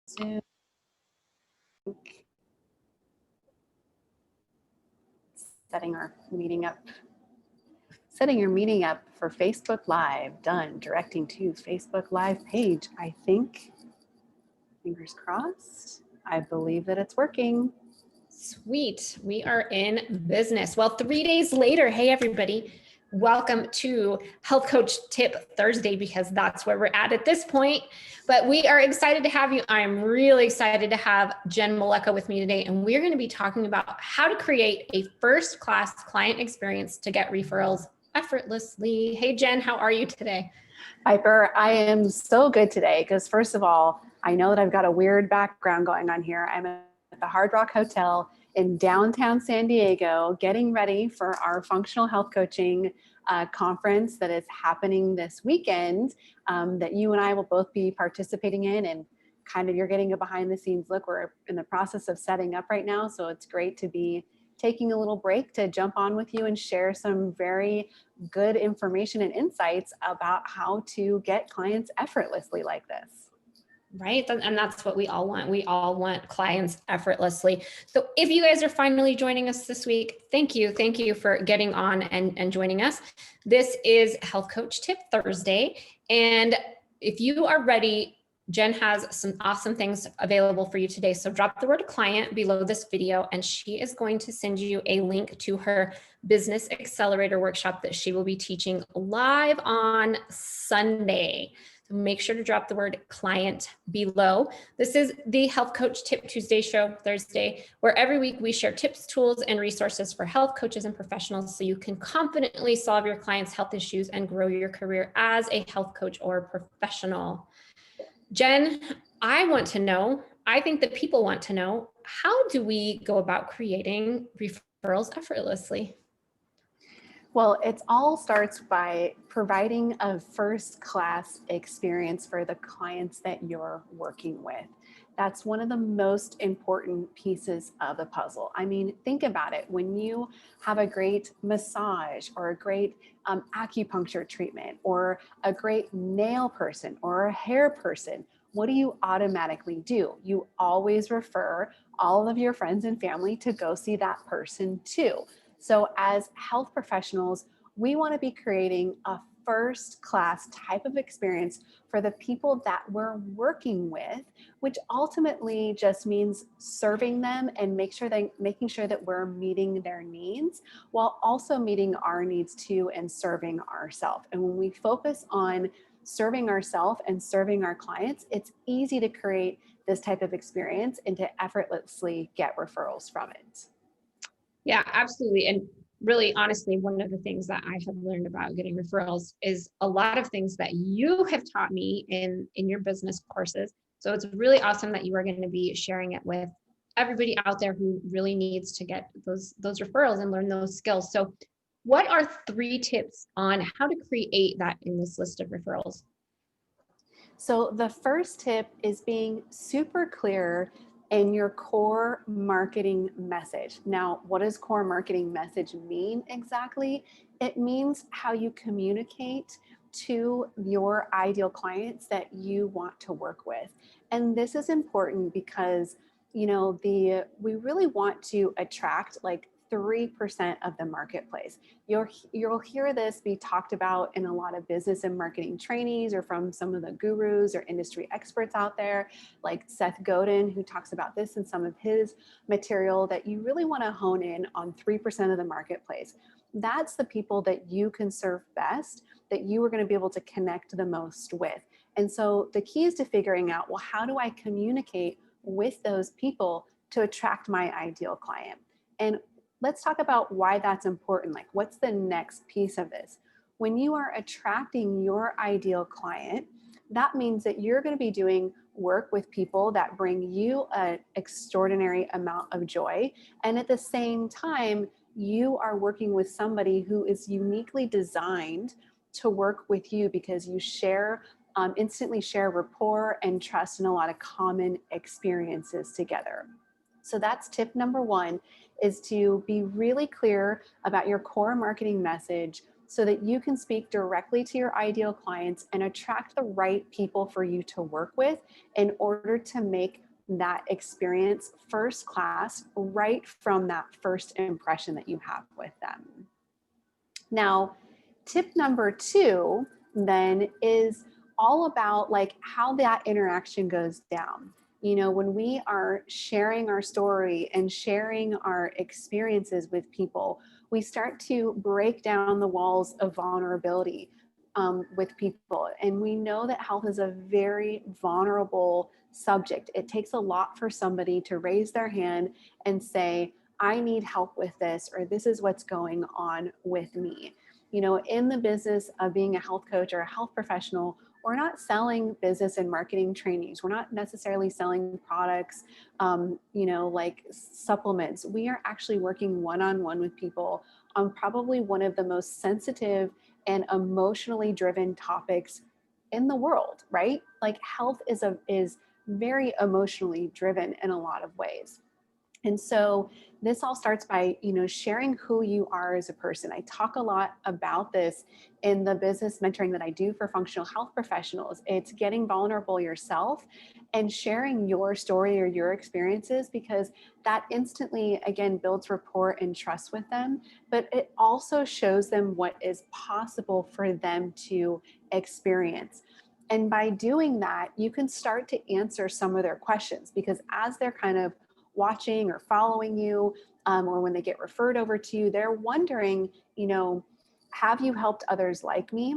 Zoom. Setting our meeting up. Setting your meeting up for Facebook Live. Done. Directing to Facebook Live page. I think, fingers crossed, I believe that it's working. Sweet. We are in business. Well, 3 days later, hey, everybody. Welcome to Health Coach Tip Thursday, because that's where we're at this point. But we are excited to have you. I'm really excited to have Jenn Malecha with me today. And we're going to be talking about how to create a first-class client experience to get referrals effortlessly. Hey, Jenn, how are you today? Piper, I am so good today because, first of all, I know that I've got a weird background going on here. I'm at the Hard Rock Hotel in downtown San Diego, getting ready for our functional health coaching conference that is happening this weekend, that you and I will both be participating in, and kind of you're getting a behind the scenes look. We're in the process of setting up right now, so it's great to be taking a little break to jump on with you and share some very good information and insights about how to get clients effortlessly like this. Right. And that's what we all want. We all want clients effortlessly. So if you guys are finally joining us this week, thank you. Thank you for getting on and joining us. This is Health Coach Tip Thursday. And if you are ready, Jenn has some awesome things available for you today. So drop the word client below this video, and she is going to send you a link to her Business Accelerator workshop that she will be teaching live on Sunday. Make sure to drop the word client below. This is the Health Coach Tip Tuesday show, Thursday, where every week we share tips, tools, and resources for health coaches and professionals so you can confidently solve your clients' health issues and grow your career as a health coach or professional. Jenn, I want to know, I think that people want to know, how do we go about creating referrals effortlessly? Well, it all starts by providing a first-class experience for the clients that you're working with. That's one of the most important pieces of the puzzle. I mean, think about it. When you have a great massage or a great acupuncture treatment or a great nail person or a hair person, what do you automatically do? You always refer all of your friends and family to go see that person too. So as health professionals, we want to be creating a first-class type of experience for the people that we're working with, which ultimately just means serving them and making sure that we're meeting their needs while also meeting our needs too and serving ourselves. And when we focus on serving ourselves and serving our clients, it's easy to create this type of experience and to effortlessly get referrals from it. Yeah, absolutely. And really, honestly, one of the things that I have learned about getting referrals is a lot of things that you have taught me in your business courses. So it's really awesome that you are going to be sharing it with everybody out there who really needs to get those referrals and learn those skills. So what are 3 tips on how to create that in this list of referrals? So the first tip is being super clear in your core marketing message. Now, what does core marketing message mean exactly? It means how you communicate to your ideal clients that you want to work with. And this is important because, you know, we really want to attract like 3% of the marketplace. You'll hear this be talked about in a lot of business and marketing trainees or from some of the gurus or industry experts out there, like Seth Godin, who talks about this in some of his material, that you really want to hone in on 3% of the marketplace. That's the people that you can serve best, that you are going to be able to connect the most with. And so the key is to figuring out, well, how do I communicate with those people to attract my ideal client? And let's talk about why that's important. Like, what's the next piece of this? When you are attracting your ideal client, that means that you're going to be doing work with people that bring you an extraordinary amount of joy. And at the same time, you are working with somebody who is uniquely designed to work with you because you instantly share rapport and trust and a lot of common experiences together. So that's tip number 1, is to be really clear about your core marketing message so that you can speak directly to your ideal clients and attract the right people for you to work with in order to make that experience first class right from that first impression that you have with them. Now, tip number 2 then is all about like how that interaction goes down. You know, when we are sharing our story and sharing our experiences with people, we start to break down the walls of vulnerability with people. And we know that health is a very vulnerable subject. It takes a lot for somebody to raise their hand and say, I need help with this, or this is what's going on with me. You know, in the business of being a health coach or a health professional, we're not selling business and marketing trainings. We're not necessarily selling products, you know, like supplements. We are actually working one-on-one with people on probably one of the most sensitive and emotionally driven topics in the world, right? Like health is very emotionally driven in a lot of ways. And so this all starts by, you know, sharing who you are as a person. I talk a lot about this in the business mentoring that I do for functional health professionals. It's getting vulnerable yourself and sharing your story or your experiences, because that instantly, again, builds rapport and trust with them, but it also shows them what is possible for them to experience. And by doing that, you can start to answer some of their questions, because as they're kind of watching or following you, or when they get referred over to you, they're wondering, you know, have you helped others like me?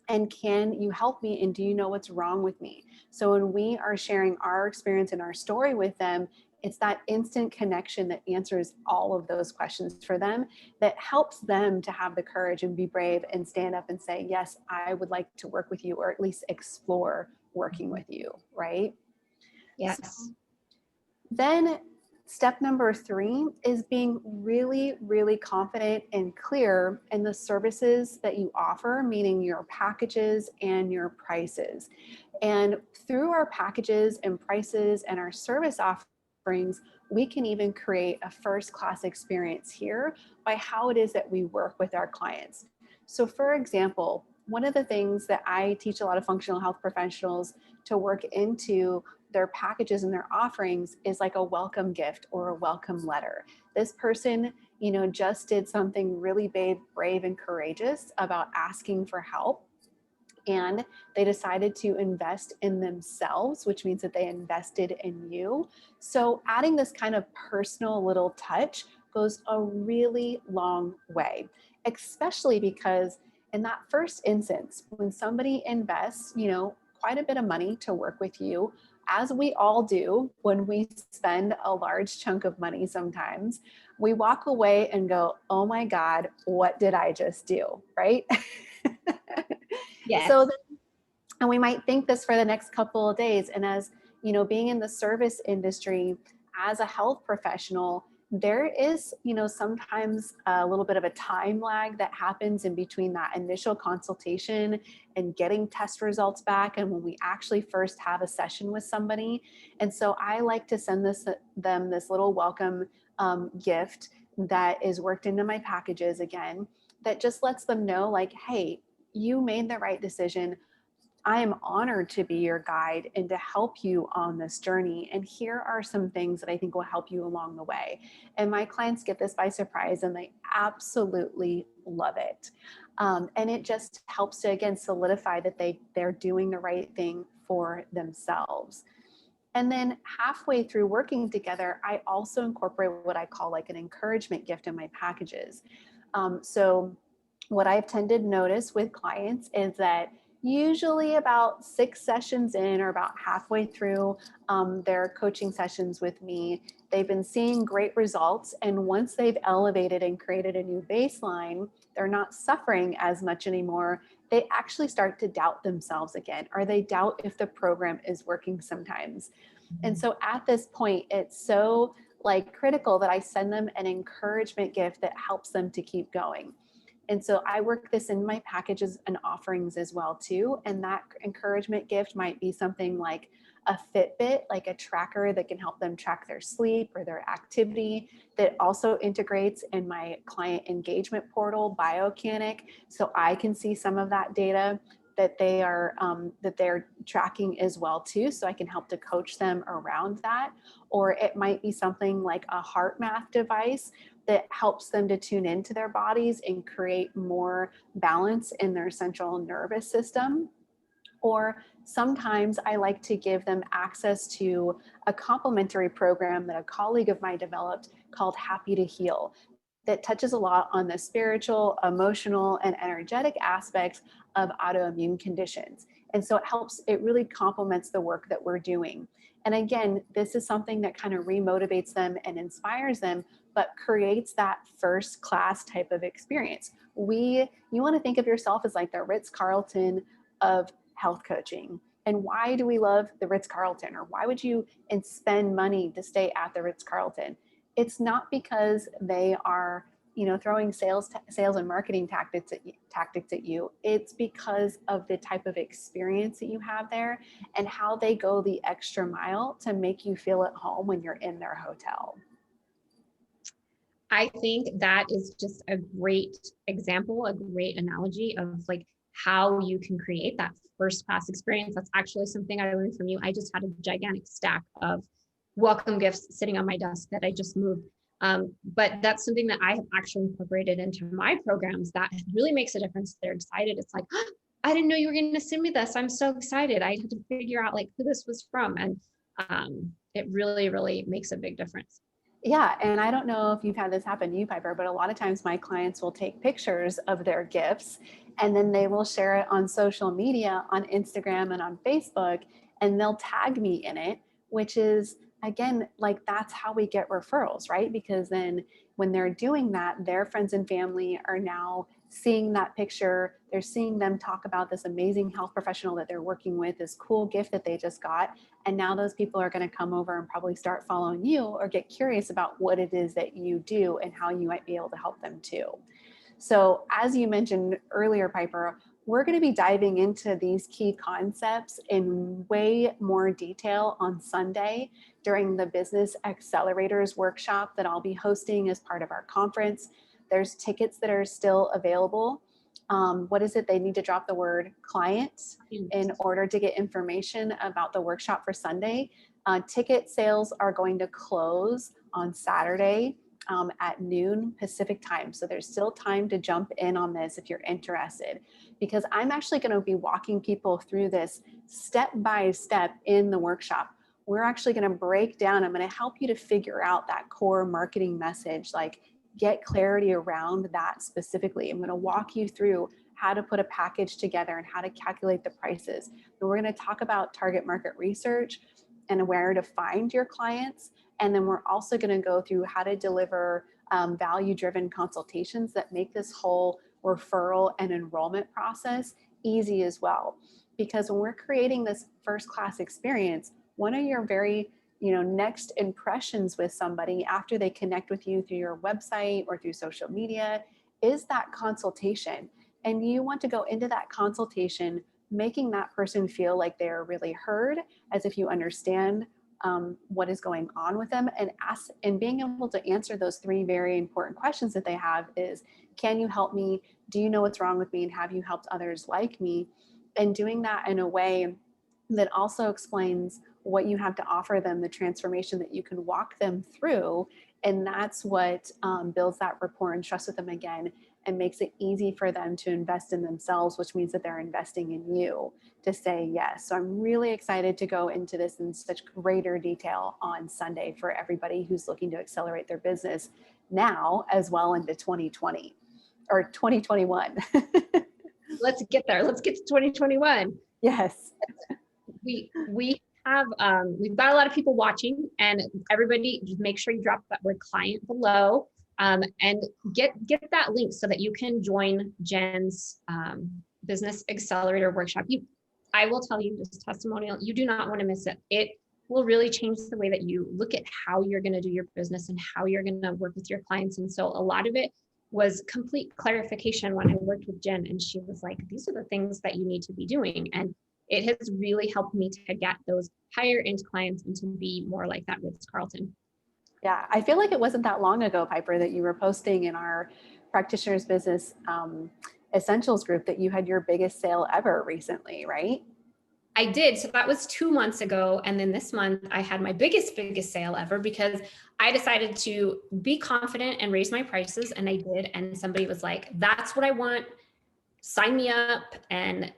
And can you help me? And do you know what's wrong with me? So when we are sharing our experience and our story with them, it's that instant connection that answers all of those questions for them, that helps them to have the courage and be brave and stand up and say, yes, I would like to work with you, or at least explore working with you, right? Yes. So then step number 3 is being really, really confident and clear in the services that you offer, meaning your packages and your prices. And through our packages and prices and our service offerings, we can even create a first-class experience here by how it is that we work with our clients. So for example, one of the things that I teach a lot of functional health professionals to work into their packages and their offerings is like a welcome gift or a welcome letter. This person, you know, just did something really brave and courageous about asking for help. And they decided to invest in themselves, which means that they invested in you. So adding this kind of personal little touch goes a really long way, especially because in that first instance, when somebody invests, you know, quite a bit of money to work with you, as we all do when we spend a large chunk of money sometimes, we walk away and go, oh my God, what did I just do, right? Yes. So, and we might think this for the next couple of days. And as you know, being in the service industry as a health professional, there is, you know, sometimes a little bit of a time lag that happens in between that initial consultation and getting test results back and when we actually first have a session with somebody. And so I like to send them this little welcome gift that is worked into my packages again, that just lets them know like, hey, you made the right decision. I am honored to be your guide and to help you on this journey. And here are some things that I think will help you along the way. And my clients get this by surprise and they absolutely love it. And it just helps to, again, solidify that they're doing the right thing for themselves. And then halfway through working together, I also incorporate what I call like an encouragement gift in my packages. So what I've tended to notice with clients is that usually about 6 sessions in, or about halfway through their coaching sessions with me, they've been seeing great results. And once they've elevated and created a new baseline, they're not suffering as much anymore. They actually start to doubt themselves again, or they doubt if the program is working sometimes. And so at this point, it's so like critical that I send them an encouragement gift that helps them to keep going. And so I work this in my packages and offerings as well too. And that encouragement gift might be something like a Fitbit, like a tracker that can help them track their sleep or their activity, that also integrates in my client engagement portal, Biocanic, so I can see some of that data that they're tracking as well too, so I can help to coach them around that. Or it might be something like a heart math device that helps them to tune into their bodies and create more balance in their central nervous system. Or sometimes I like to give them access to a complimentary program that a colleague of mine developed called Happy to Heal, that touches a lot on the spiritual, emotional, and energetic aspects of autoimmune conditions. And so it really complements the work that we're doing. And again, this is something that kind of remotivates them and inspires them, but creates that first class type of experience. You want to think of yourself as like the Ritz-Carlton of health coaching. And why do we love the Ritz-Carlton, or why would you spend money to stay at the Ritz-Carlton? It's not because they are, throwing sales and marketing tactics at you. It's because of the type of experience that you have there and how they go the extra mile to make you feel at home when you're in their hotel. I think that is just a great example, a great analogy of like how you can create that first class experience. That's actually something I learned from you. I just had a gigantic stack of welcome gifts sitting on my desk that I just moved. But that's something that I have actually incorporated into my programs that really makes a difference. They're excited. It's like, oh, I didn't know you were going to send me this. I'm so excited. I had to figure out like who this was from. And it really, really makes a big difference. Yeah, and I don't know if you've had this happen to you, Piper, but a lot of times my clients will take pictures of their gifts and then they will share it on social media, on Instagram and on Facebook, and they'll tag me in it, which is, again, like that's how we get referrals, right? Because then when they're doing that, their friends and family are now seeing that picture. They're seeing them talk about this amazing health professional that they're working with, this cool gift that they just got. And now those people are going to come over and probably start following you or get curious about what it is that you do and how you might be able to help them too. So as you mentioned earlier, Piper, we're going to be diving into these key concepts in way more detail on Sunday during the Business Accelerators workshop that I'll be hosting as part of our conference. There's tickets that are still available. What is it? They need to drop the word client in order to get information about the workshop for Sunday. Ticket sales are going to close on Saturday at noon Pacific time. So there's still time to jump in on this if you're interested, because I'm actually going to be walking people through this step by step in the workshop. We're actually going to break down, I'm going to help you to figure out that core marketing message, like get clarity around that specifically. I'm going to walk you through how to put a package together and how to calculate the prices. And we're going to talk about target market research and where to find your clients. And then we're also going to go through how to deliver value-driven consultations that make this whole referral and enrollment process easy as well. Because when we're creating this first-class experience, one of your very next impressions with somebody after they connect with you through your website or through social media is that consultation. And you want to go into that consultation making that person feel like they're really heard, as if you understand what is going on with them, and being able to answer those three very important questions that they have is, can you help me? Do you know what's wrong with me? And have you helped others like me? And doing that in a way that also explains what you have to offer them, the transformation that you can walk them through. And that's what builds that rapport and trust with them again, and makes it easy for them to invest in themselves, which means that they're investing in you to say yes. So I'm really excited to go into this in such greater detail on Sunday for everybody who's looking to accelerate their business now as well into 2020 or 2021. Let's get there. Let's get to 2021. Yes. We have, we've got a lot of people watching, and everybody just make sure you drop that word client below, and get that link so that you can join Jenn's Business Accelerator workshop. I will tell you this testimonial, you do not want to miss it. It will really change the way that you look at how you're going to do your business and how you're going to work with your clients. And so a lot of it was complete clarification when I worked with Jenn, and she was like, these are the things that you need to be doing. And it has really helped me to get those higher end clients and to be more like that Ritz-Carlton. Yeah, I feel like it wasn't that long ago, Piper, that you were posting in our practitioners business essentials group that you had your biggest sale ever recently, right? I did. So that was 2 months ago. And then this month I had my biggest sale ever because I decided to be confident and raise my prices. And I did. And somebody was like, that's what I want. Sign me up. And,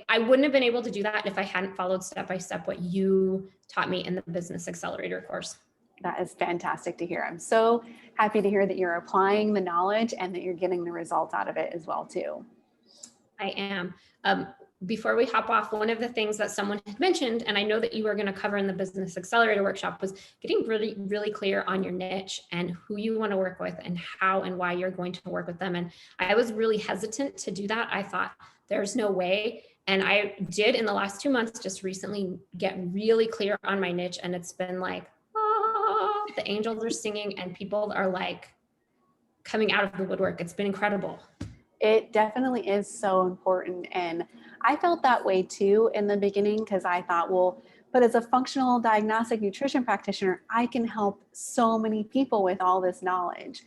I wouldn't have been able to do that if I hadn't followed step by step what you taught me in the Business Accelerator course. That is fantastic to hear. I'm so happy to hear that you're applying the knowledge and that you're getting the results out of it as well, too. I am. Before we hop off, one of the things that someone had mentioned, and I know that you were going to cover in the Business Accelerator workshop, was getting really, really clear on your niche and who you want to work with and how and why you're going to work with them. And I was really hesitant to do that. I thought there's no way. And I did in the last 2 months, just recently get really clear on my niche. And it's been like, the angels are singing and people are like coming out of the woodwork. It's been incredible. It definitely is so important. And I felt that way too in the beginning because I thought, well, but as a functional diagnostic nutrition practitioner, I can help so many people with all this knowledge.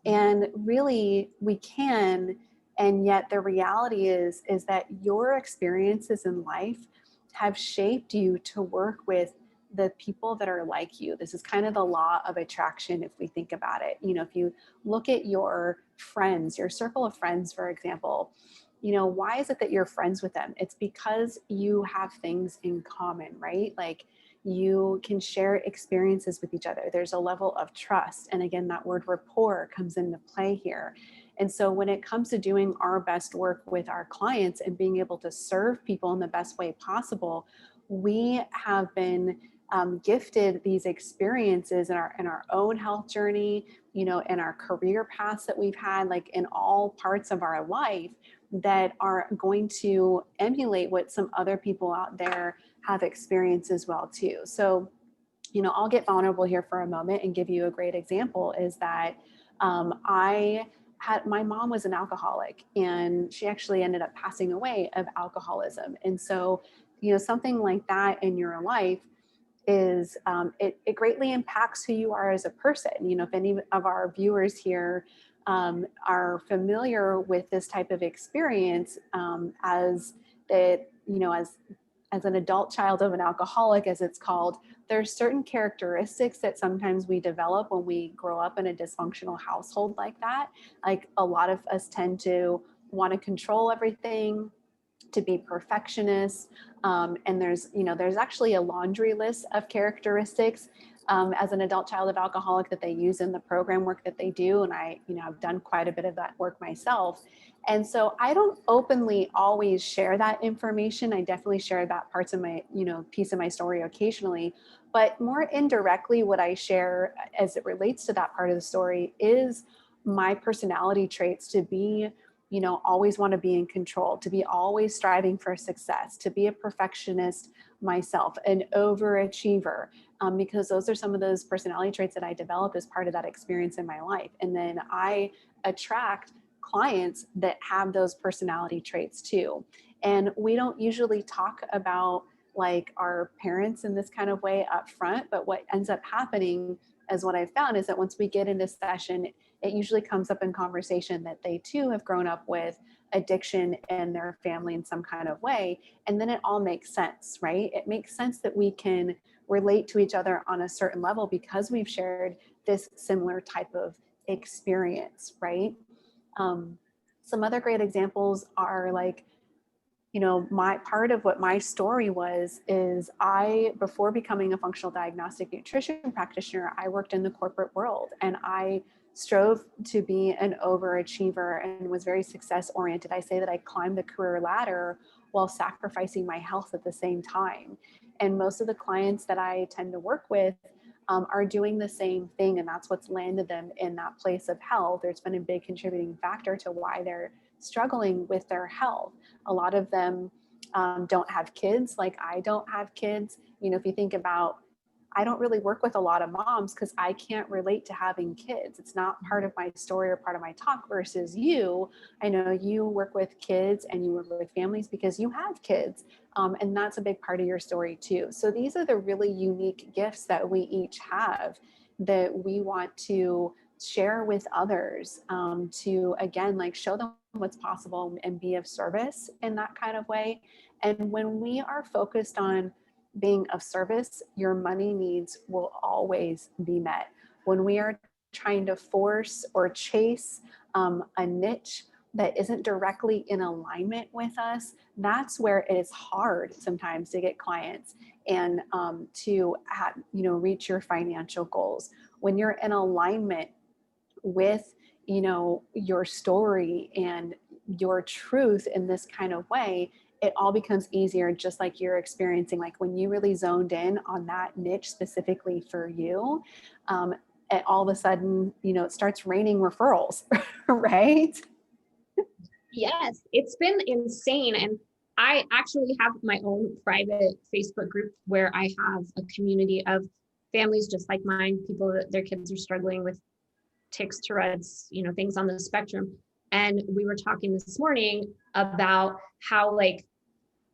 And really we can. And yet the reality is that your experiences in life have shaped you to work with the people that are like you. This is kind of the law of attraction if we think about it. If you look at your friends, your circle of friends, for example, why is it that you're friends with them? It's because you have things in common, right? Like you can share experiences with each other. There's a level of trust. And again, that word rapport comes into play here. And so when it comes to doing our best work with our clients and being able to serve people in the best way possible, we have been gifted these experiences in our own health journey, in our career paths that we've had, like in all parts of our life, that are going to emulate what some other people out there have experienced as well too. So, I'll get vulnerable here for a moment and give you a great example is that my mom was an alcoholic and she actually ended up passing away of alcoholism. And so, something like that in your life is it greatly impacts who you are as a person. If any of our viewers here are familiar with this type of experience as that, as an adult child of an alcoholic, as it's called, there's certain characteristics that sometimes we develop when we grow up in a dysfunctional household like that. Like a lot of us tend to want to control everything, to be perfectionists. And there's actually a laundry list of characteristics as an adult child of alcoholic that they use in the program work that they do. And I've done quite a bit of that work myself. And so I don't openly always share that information. I definitely share that parts of my, piece of my story occasionally, but more indirectly, what I share as it relates to that part of the story is my personality traits to be, always want to be in control, to be always striving for success, to be a perfectionist myself, an overachiever, because those are some of those personality traits that I developed as part of that experience in my life. And then I attract clients that have those personality traits too. And we don't usually talk about like our parents in this kind of way up front, but what ends up happening is what I've found is that once we get into session, it usually comes up in conversation that they too have grown up with addiction in their family in some kind of way. And then it all makes sense, right? It makes sense that we can relate to each other on a certain level because we've shared this similar type of experience, right? Some other great examples are like, my part of what my story was is before becoming a functional diagnostic nutrition practitioner, I worked in the corporate world and I strove to be an overachiever and was very success oriented. I say that I climbed the career ladder while sacrificing my health at the same time. And most of the clients that I tend to work with are doing the same thing. And that's what's landed them in that place of health. There's been a big contributing factor to why they're struggling with their health. A lot of them don't have kids, like I don't have kids. If you think about, I don't really work with a lot of moms because I can't relate to having kids. It's not part of my story or part of my talk, versus you. I know you work with kids and you work with families because you have kids. And that's a big part of your story too. So these are the really unique gifts that we each have that we want to share with others, to again, like show them what's possible and be of service in that kind of way. And when we are focused on being of service, your money needs will always be met. When we are trying to force or chase a niche that isn't directly in alignment with us, that's where it is hard sometimes to get clients and to reach your financial goals. When you're in alignment with your story and your truth in this kind of way, it all becomes easier, just like you're experiencing. Like when you really zoned in on that niche specifically for you, and all of a sudden, it starts raining referrals, right? Yes, it's been insane. And I actually have my own private Facebook group where I have a community of families just like mine, people that their kids are struggling with tics, Tourette's, things on the spectrum. And we were talking this morning about how, like,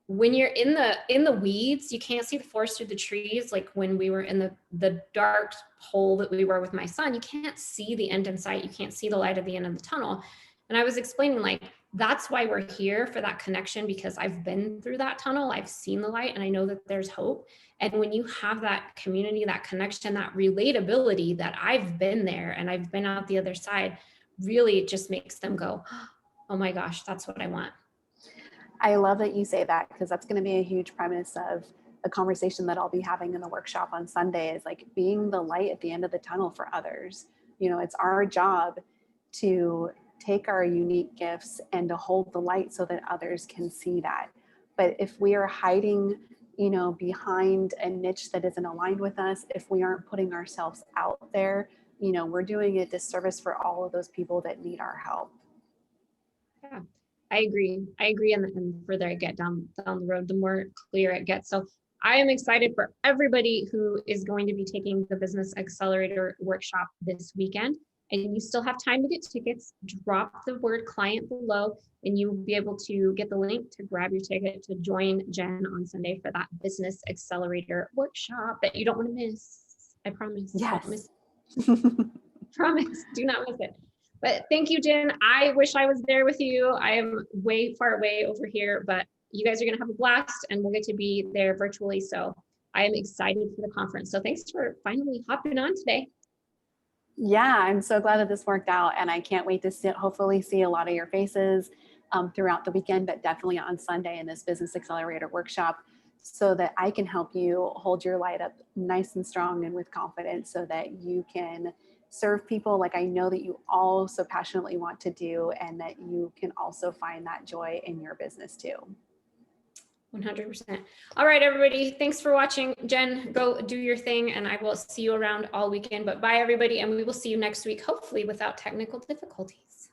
when you're in the weeds, you can't see the forest through the trees. Like when we were in the dark hole that we were with my son, you can't see the end in sight. You can't see the light at the end of the tunnel. And I was explaining, like, that's why we're here, for that connection, because I've been through that tunnel. I've seen the light and I know that there's hope. And when you have that community, that connection, that relatability, that I've been there and I've been out the other side, really it just makes them go, oh my gosh, that's what I want. I love that you say that, because that's going to be a huge premise of a conversation that I'll be having in the workshop on Sunday, is like being the light at the end of the tunnel for others. It's our job to take our unique gifts and to hold the light so that others can see that. But if we are hiding, behind a niche that isn't aligned with us, if we aren't putting ourselves out there, we're doing a disservice for all of those people that need our help. Yeah, I agree. And the further I get down the road, the more clear it gets. So I am excited for everybody who is going to be taking the Business Accelerator workshop this weekend. And you still have time to get tickets. Drop the word client below and you will be able to get the link to grab your ticket to join Jenn on Sunday for that Business Accelerator workshop that you don't want to miss. I promise. Yes. Promise. Do not miss it. But thank you, Jenn. I wish I was there with you. I am way far away over here, but you guys are going to have a blast and we'll get to be there virtually. So I am excited for the conference. So thanks for finally hopping on today. Yeah, I'm so glad that this worked out, and I can't wait to hopefully see a lot of your faces throughout the weekend, but definitely on Sunday in this Business Accelerator workshop, so that I can help you hold your light up nice and strong and with confidence, so that you can serve people like I know that you all so passionately want to do, and that you can also find that joy in your business too. 100%. All right, everybody. Thanks for watching. Jenn, go do your thing and I will see you around all weekend. But bye, everybody. And we will see you next week, hopefully without technical difficulties.